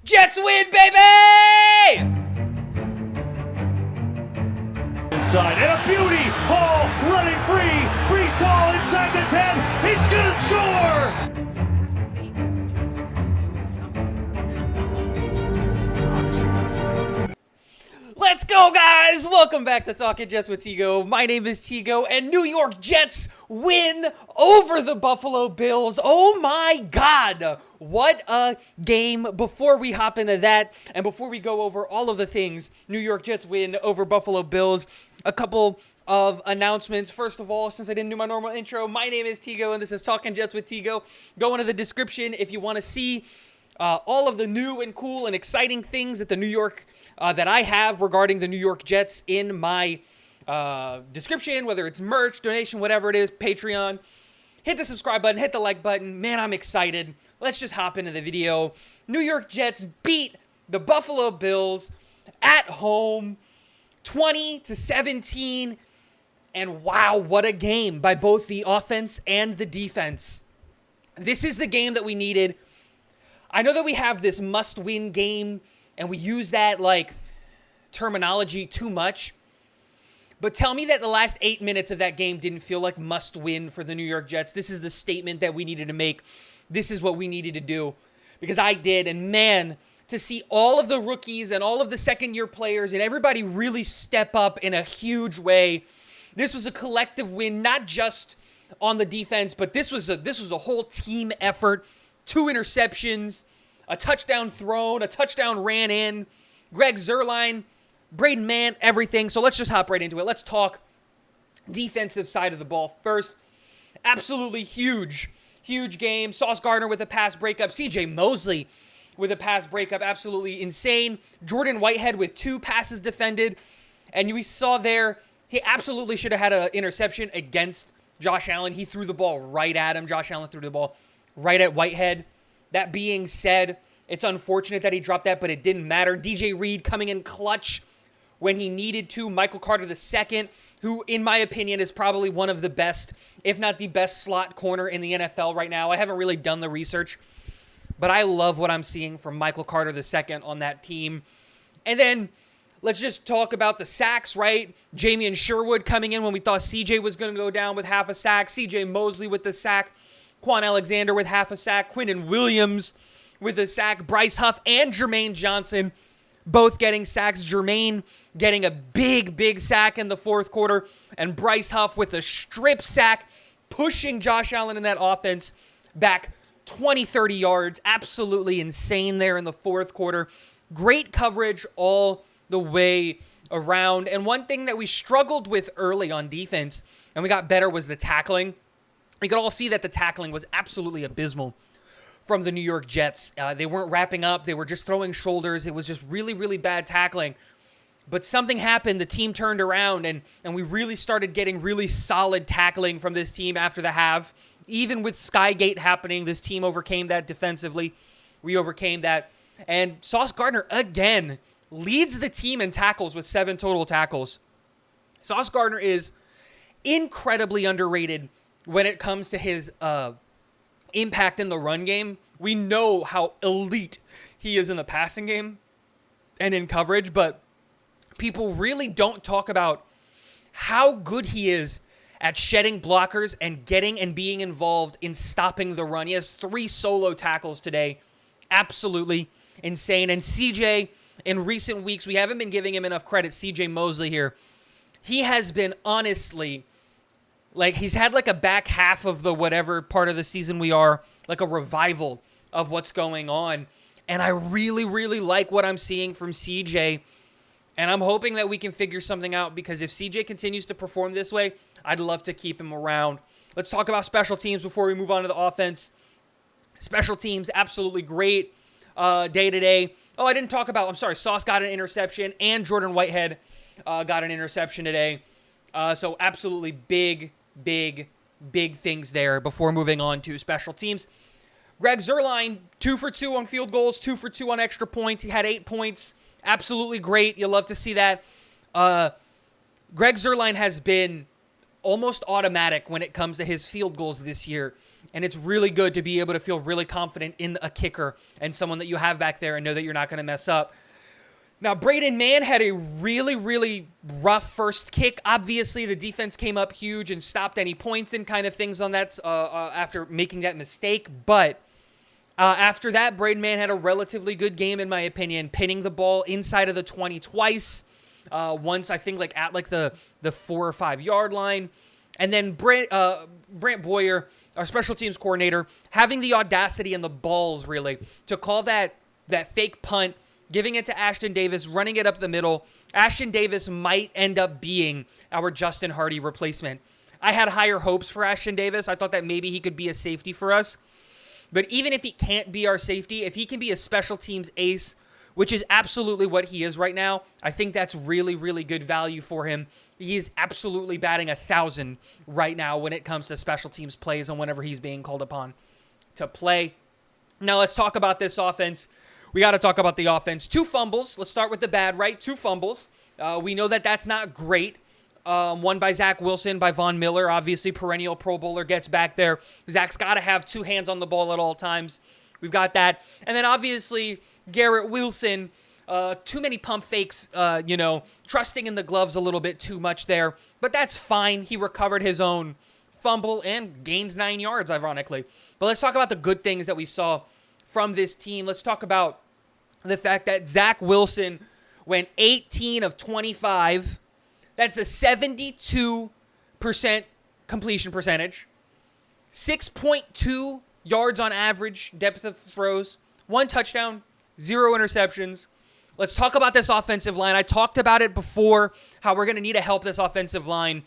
Jets win, baby! Inside, and a beauty! Hall running free! Brees Hall inside the 10! He's gonna score! Let's go, guys! Welcome back to Talking Jets with Tigo. My name is Tigo, and New York Jets win over the Buffalo Bills. Oh my God! What a game. Before we hop into that, and before we go over all of the things, New York Jets win over Buffalo Bills, a couple of announcements. First of all, since I didn't do my normal intro, my name is Tigo, and this is Talking Jets with Tigo. Go into the description if you want to see all of the new and cool and exciting things that that I have regarding the New York Jets in my description, whether it's merch, donation, whatever it is, Patreon. Hit the subscribe button, hit the like button. Man, I'm excited. Let's just hop into the video. New York Jets beat the Buffalo Bills at home, 20-17. And wow, what a game by both the offense and the defense. This is the game that we needed. I know that we have this must-win game, and we use that, terminology too much. But tell me that the last 8 minutes of that game didn't feel like must-win for the New York Jets. This is the statement that we needed to make. This is what we needed to do. Because I did, and man, to see all of the rookies and all of the second-year players and everybody really step up in a huge way. This was a collective win, not just on the defense, but this was a whole team effort. 2 interceptions, a touchdown thrown, a touchdown ran in, Greg Zuerlein, Braden Mann, everything. So let's just hop right into it. Let's talk defensive side of the ball first. Absolutely huge game. Sauce Gardner with a pass breakup. CJ Mosley with a pass breakup. Absolutely insane. Jordan Whitehead with 2 passes defended. And we saw there, he absolutely should have had an interception against Josh Allen. He threw the ball right at him. Josh Allen threw the ball right at Whitehead. That being said, it's unfortunate that he dropped that, but it didn't matter. DJ Reed coming in clutch when he needed to. Michael Carter II, who, in my opinion, is probably one of the best, if not the best slot corner in the NFL right now. I haven't really done the research, but I love what I'm seeing from Michael Carter II on that team. And then let's just talk about the sacks, right? Jamian Sherwood coming in when we thought CJ was going to go down with half a sack. CJ Mosley with the sack. Quan Alexander with half a sack, Quinnen Williams with a sack, Bryce Huff and Jermaine Johnson both getting sacks. Jermaine getting a big sack in the fourth quarter, and Bryce Huff with a strip sack, pushing Josh Allen in that offense back 20-30 yards. Absolutely insane there in the fourth quarter. Great coverage all the way around. And one thing that we struggled with early on defense, and we got better, was the tackling. We could all see that the tackling was absolutely abysmal from the New York Jets. They weren't wrapping up. They were just throwing shoulders. It was just really bad tackling. But something happened. The team turned around, and we really started getting really solid tackling from this team after the half. Even with Skygate happening, this team overcame that defensively. We overcame that. And Sauce Gardner, again, leads the team in tackles with 7 total tackles. Sauce Gardner is incredibly underrated when it comes to his impact in the run game. We know how elite he is in the passing game and in coverage, but people really don't talk about how good he is at shedding blockers and getting and being involved in stopping the run. He has 3 solo tackles today. Absolutely insane. And CJ, in recent weeks, we haven't been giving him enough credit. CJ Mosley here. He has been honestly, he's had a back half of the whatever part of the season we are, like a revival of what's going on. And I really like what I'm seeing from CJ. And I'm hoping that we can figure something out, because if CJ continues to perform this way, I'd love to keep him around. Let's talk about special teams before we move on to the offense. Special teams, absolutely great day today. Oh, I didn't talk about, I'm sorry, Sauce got an interception, and Jordan Whitehead got an interception today. So absolutely big things there before moving on to special teams. Greg Zuerlein, 2 for 2 on field goals, 2 for 2 on extra points. He had 8 points. Absolutely great. You love to see that. Greg Zuerlein has been almost automatic when it comes to his field goals this year. And it's really good to be able to feel really confident in a kicker and someone that you have back there and know that you're not going to mess up. Now, Braden Mann had a really, really rough first kick. Obviously, the defense came up huge and stopped any points and kind of things on that after making that mistake. But after that, Braden Mann had a relatively good game, in my opinion, pinning the ball inside of the 20 twice. Once, I think, at the 4 or 5 yard line. And then Brant Boyer, our special teams coordinator, having the audacity and the balls, really, to call that fake punt, giving it to Ashton Davis, running it up the middle. Ashton Davis might end up being our Justin Hardy replacement. I had higher hopes for Ashton Davis. I thought that maybe he could be a safety for us. But even if he can't be our safety, if he can be a special teams ace, which is absolutely what he is right now, I think that's really, really good value for him. He is absolutely batting 1,000 right now when it comes to special teams plays and whenever he's being called upon to play. Now let's talk about this offense. We got to talk about the offense. 2 fumbles. Let's start with the bad, right? 2 fumbles. We know that that's not great. One by Zach Wilson, by Von Miller. Obviously, perennial Pro Bowler gets back there. Zach's got to have 2 hands on the ball at all times. We've got that. And then, obviously, Garrett Wilson. Too many pump fakes, trusting in the gloves a little bit too much there. But that's fine. He recovered his own fumble and gains 9 yards, ironically. But let's talk about the good things that we saw from this team. Let's talk about the fact that Zach Wilson went 18 of 25. That's a 72% completion percentage. 6.2 yards on average depth of throws. 1 touchdown, 0 interceptions. Let's talk about this offensive line. I talked about it before, how we're going to need to help this offensive line.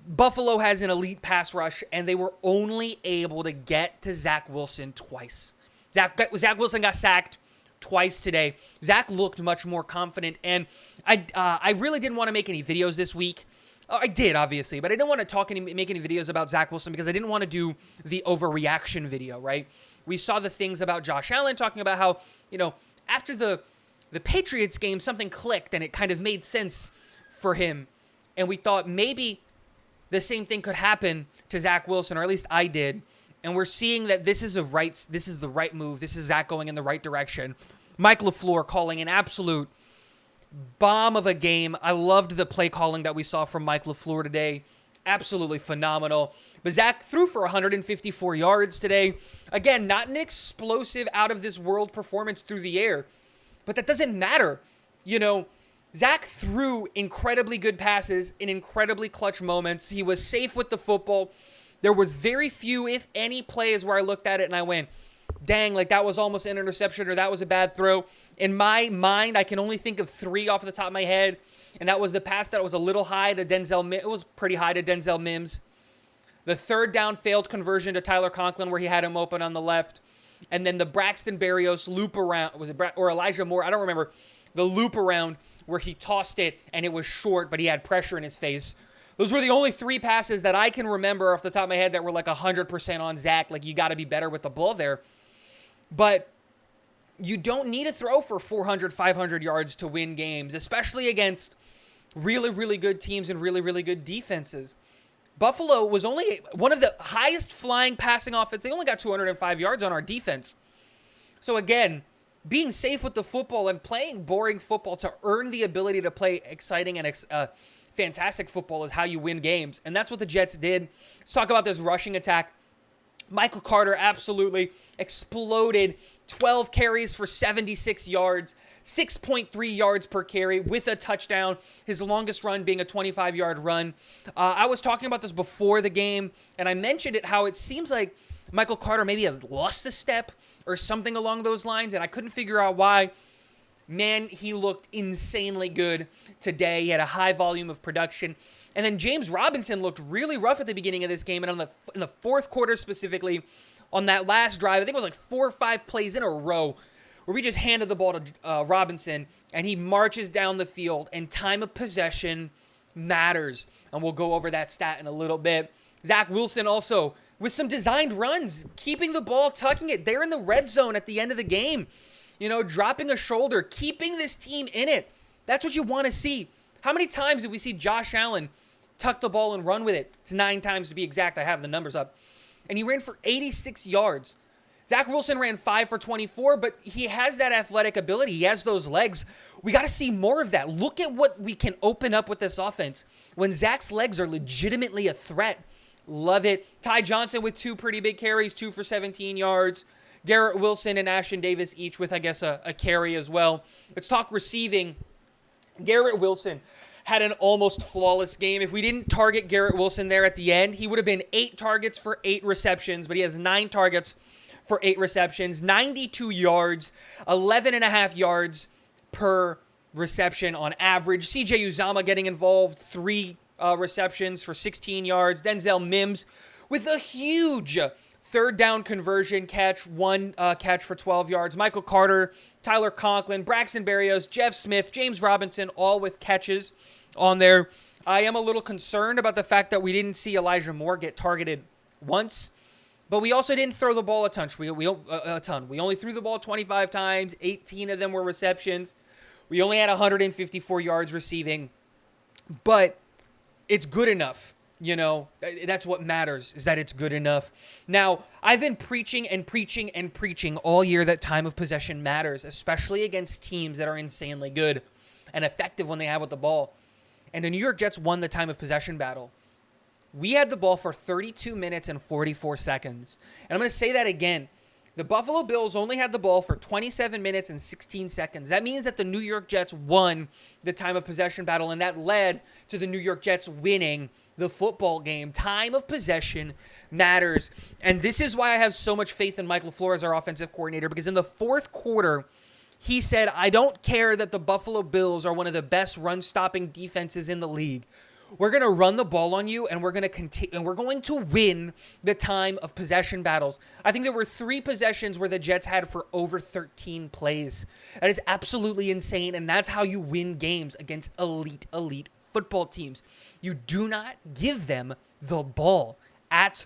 Buffalo has an elite pass rush, and they were only able to get to Zach Wilson twice. Zach Wilson got sacked twice today. Zach looked much more confident, and I really didn't want to make any videos this week. I did, obviously, but I didn't want to make any videos about Zach Wilson because I didn't want to do the overreaction video, right? We saw the things about Josh Allen talking about how, after the Patriots game, something clicked and it kind of made sense for him. And we thought maybe the same thing could happen to Zach Wilson, or at least I did. And we're seeing that this is the right move. This is Zach going in the right direction. Mike LaFleur calling an absolute bomb of a game. I loved the play calling that we saw from Mike LaFleur today. Absolutely phenomenal. But Zach threw for 154 yards today. Again, not an explosive, out-of-this-world performance through the air. But that doesn't matter. Zach threw incredibly good passes in incredibly clutch moments. He was safe with the football. There was very few, if any, plays where I looked at it and I went, dang, that was almost an interception or that was a bad throw. In my mind, I can only think of 3 off the top of my head, and that was the pass that was a little high to Denzel Mims. It was pretty high to Denzel Mims. The 3rd down failed conversion to Tyler Conklin where he had him open on the left. And then the Braxton Berrios loop around, or Elijah Moore, I don't remember, the loop around where he tossed it and it was short, but he had pressure in his face. Those were the only 3 passes that I can remember off the top of my head that were 100% on Zach. You got to be better with the ball there. But you don't need to throw for 400, 500 yards to win games, especially against really, really good teams and really, really good defenses. Buffalo was only one of the highest flying passing offense. They only got 205 yards on our defense. So again, being safe with the football and playing boring football to earn the ability to play exciting and fantastic football is how you win games. And that's what the Jets did. Let's talk about this rushing attack. Michael Carter absolutely exploded. 12 carries for 76 yards, 6.3 yards per carry with a touchdown. His longest run being a 25-yard run. I was talking about this before the game, and I mentioned it, how it seems like Michael Carter maybe has lost a step or something along those lines, and I couldn't figure out why. Man, he looked insanely good today. He had a high volume of production. And then James Robinson looked really rough at the beginning of this game. And in the 4th quarter specifically, on that last drive, I think it was 4 or 5 plays in a row where we just handed the ball to Robinson, and he marches down the field, and time of possession matters. And we'll go over that stat in a little bit. Zach Wilson also with some designed runs, keeping the ball, tucking it. They're in the red zone at the end of the game. Dropping a shoulder, keeping this team in it. That's what you want to see. How many times did we see Josh Allen tuck the ball and run with it? It's 9 times to be exact. I have the numbers up. and he ran for 86 yards. Zach Wilson ran 5 for 24, but he has that athletic ability. He has those legs. We got to see more of that. Look at what we can open up with this offense when Zach's legs are legitimately a threat. Love it. Ty Johnson with 2 pretty big carries, 2 for 17 yards. Garrett Wilson and Ashton Davis each with, I guess, a carry as well. Let's talk receiving. Garrett Wilson had an almost flawless game. If we didn't target Garrett Wilson there at the end, he would have been 8 targets for 8 receptions, but he has 9 targets for 8 receptions, 92 yards, 11.5 yards per reception on average. CJ Uzama getting involved, 3 receptions for 16 yards. Denzel Mims with a huge 3rd down conversion catch, 1 catch for 12 yards. Michael Carter, Tyler Conklin, Braxton Berrios, Jeff Smith, James Robinson, all with catches on there. I am a little concerned about the fact that we didn't see Elijah Moore get targeted once. But we also didn't throw the ball a ton. We only threw the ball 25 times. 18 of them were receptions. We only had 154 yards receiving. But it's good enough. You know, that's what matters, is that it's good enough. Now, I've been preaching all year that time of possession matters, especially against teams that are insanely good and effective when they have with the ball. And the New York Jets won the time of possession battle. We had the ball for 32 minutes and 44 seconds. And I'm going to say that again. The Buffalo Bills only had the ball for 27 minutes and 16 seconds. That means that the New York Jets won the time of possession battle, and that led to the New York Jets winning the football game. Time of possession matters. And this is why I have so much faith in Mike LaFleur as our offensive coordinator, because in the 4th quarter, he said, I don't care that the Buffalo Bills are one of the best run-stopping defenses in the league. We're going to run the ball on you, and we're going to win the time of possession battles. I think there were 3 possessions where the Jets had for over 13 plays. That is absolutely insane, and that's how you win games against elite football teams. You do not give them the ball at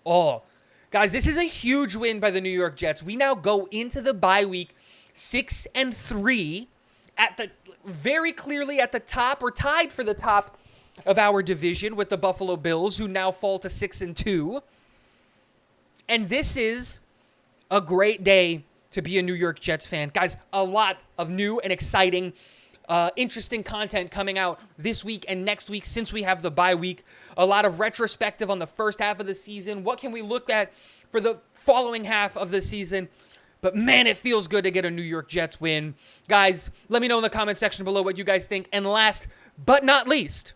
all. Guys, this is a huge win by the New York Jets. We now go into the bye week 6-3 at the very clearly at the top, or tied for the top of our division with the Buffalo Bills, who now fall to 6-2. And this is a great day to be a New York Jets fan. Guys, a lot of new and exciting, interesting content coming out this week and next week since we have the bye week. A lot of retrospective on the first half of the season. What can we look at for the following half of the season? But man, it feels good to get a New York Jets win. Guys, let me know in the comment section below what you guys think. And last but not least,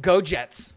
go Jets.